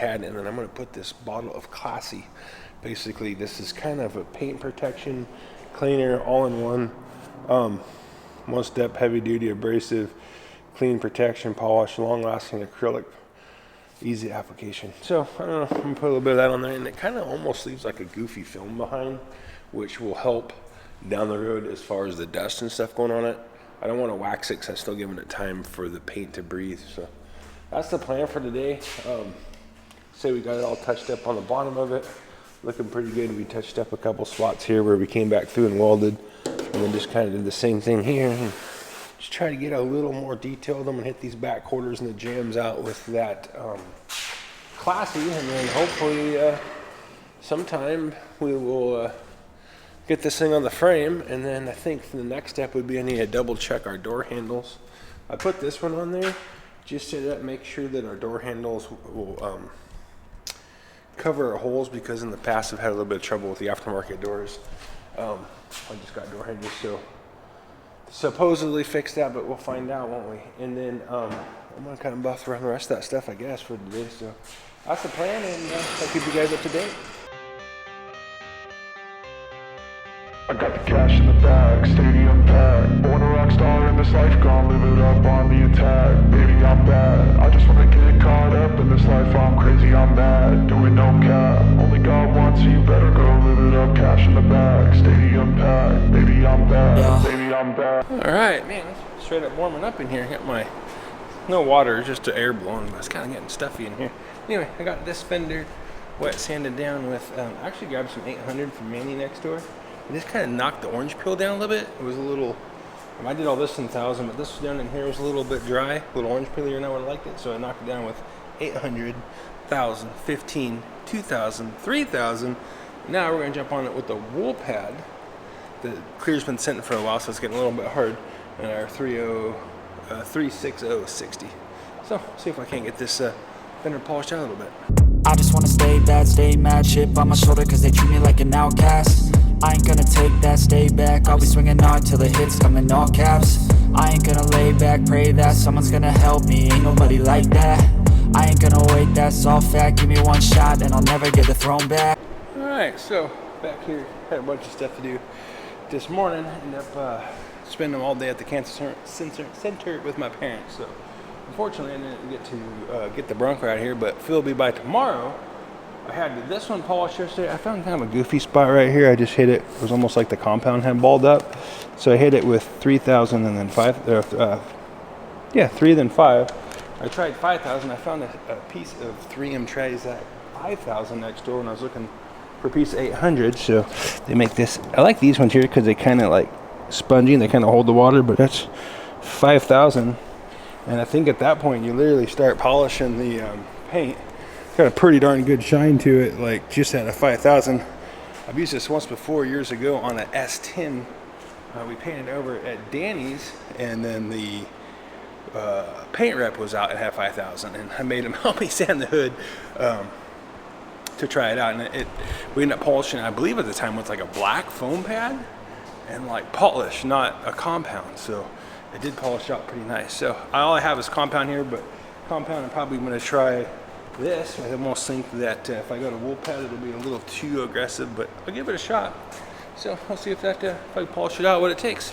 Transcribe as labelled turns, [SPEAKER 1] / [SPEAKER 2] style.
[SPEAKER 1] had, and then I'm going to put this bottle of Classy. Basically, this is kind of a paint protection cleaner, all in one. One step, heavy duty abrasive, clean protection, polish, long lasting acrylic, easy application. So I don't know, I'm gonna put a little bit of that on there, and it kind of almost leaves like a goofy film behind, which will help down the road as far as the dust and stuff going on it. I don't want to wax it because I'm still giving it time for the paint to breathe. So that's the plan for today. Say we got it all touched up on the bottom of it, looking pretty good. We touched up a couple spots here where we came back through and welded, and then just kind of did the same thing here. And just try to get a little more detailed. I'm gonna hit these back quarters and the jams out with that Classy, and then hopefully sometime we will get this thing on the frame. And then I think the next step would be I need to double check our door handles. I put this one on there just to make sure that our door handles will cover our holes, because in the past I've had a little bit of trouble with the aftermarket doors. I just got door handles, so supposedly fix that, but we'll find out, won't we? And then I'm gonna kind of buff around the rest of that stuff, I guess, for today. So that's the plan, and I'll keep you guys up to date.
[SPEAKER 2] I got the cash in the bag, stadium packed. Born a rock star in this life, gonna live it up on the attack. Baby, I'm bad, I just wanna get caught up in this life. I'm crazy, I'm mad, doing no cap. Only God wants you, better go live it up. Cash in the bag, stadium packed. Baby, I'm bad, baby, I'm bad.
[SPEAKER 1] All right, man, it's straight up warming up in here. I got my, no water, it's just the air blowing, but it's kind of getting stuffy in here. Anyway, I got this fender wet sanded down with, I actually grabbed some 800 from Manny next door. I just kind of knocked the orange peel down a little bit. It was a little, I did all this in 1000, but this down in here was a little bit dry, a little orange peelier, and I would have liked it, so I knocked it down with 800, 1000, 15, 2000, 3000. Now we're gonna jump on it with the wool pad. The clear's been sitting for a while, so it's getting a little bit hard, and our 36060. So see if I can't get this fender polished out a little bit.
[SPEAKER 3] I just wanna stay bad, stay mad, chip on my shoulder cause they treat me like an outcast. I ain't gonna take that, stay back, I'll be swinging hard till the hits come in all caps. I ain't gonna lay back, pray that someone's gonna help me, ain't nobody like that. I ain't gonna wait, that's all fact, give me one shot and I'll never get the throne back.
[SPEAKER 1] Alright, so back here, had a bunch of stuff to do this morning. Ended up spending all day at the cancer center with my parents. So unfortunately I didn't get to get the Bronco out here, but Phil will be by tomorrow. I had this one polished yesterday. I found kind of a goofy spot right here. I just hit it. It was almost like the compound had balled up. So I hit it with 3000 and then 5. 3 then 5. I tried 5000. I found a piece of 3M trays at 5000 next door when I was looking for a piece of 800. So they make this. I like these ones here because they kind of like spongy and they kind of hold the water. But that's 5000. And I think at that point you literally start polishing the paint. Got a pretty darn good shine to it, like just at a 5000. I've used this once before years ago on an S10. We painted over at Danny's, and then the paint rep was out and had 5000, and I made him help me sand the hood to try it out. And we ended up polishing, I believe at the time, with like a black foam pad and like polish, not a compound. So it did polish out pretty nice. So all I have is compound here, but compound I'm probably going to try this. I almost think that if I go to wool pad it'll be a little too aggressive, but I'll give it a shot. So I'll see if that if I polish it out what it takes.